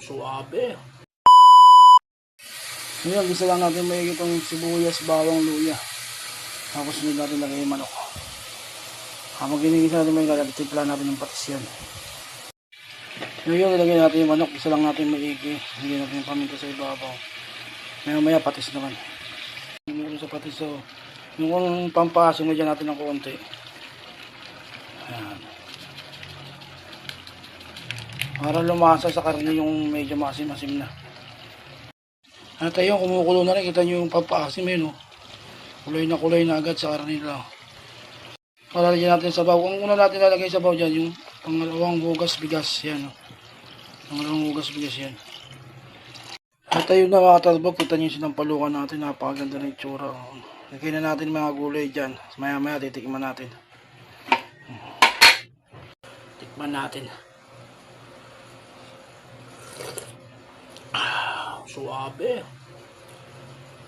Suabe. Ngayon, gisa lang natin may itong sibuyas, bawang, luya. Tapos sunod natin lagay yung manok. Habang ginigisa natin may timpla natin ng patis yan. Ngayon, ilagay natin yung manok. Gisa lang natin maigi. Ilagay natin yung paminta sa ibabaw. Maya patis naman. Yung sa patis, so, yung pampasin mo dyan natin ng konti. Ayan. Para lumasa sa karne yung medyo masim-masim na. At ayun, kumukulo na rin. Kita nyo yung pampaasim yun. Oh. Kulay na agad sa karne nila. Palalagyan natin sa sabaw. Ang una natin lalagay sa sabaw dyan, yung pangalawang hugas bigas. Yan. Oh. Pangalawang hugas bigas yan. At ayun na mga talbog. Kita nyo yung sinampalukan natin. Napakaganda na yung tsura. Oh. Lagyan na natin mga gulay dyan. Maya titikman natin. Tikman natin. Suabe.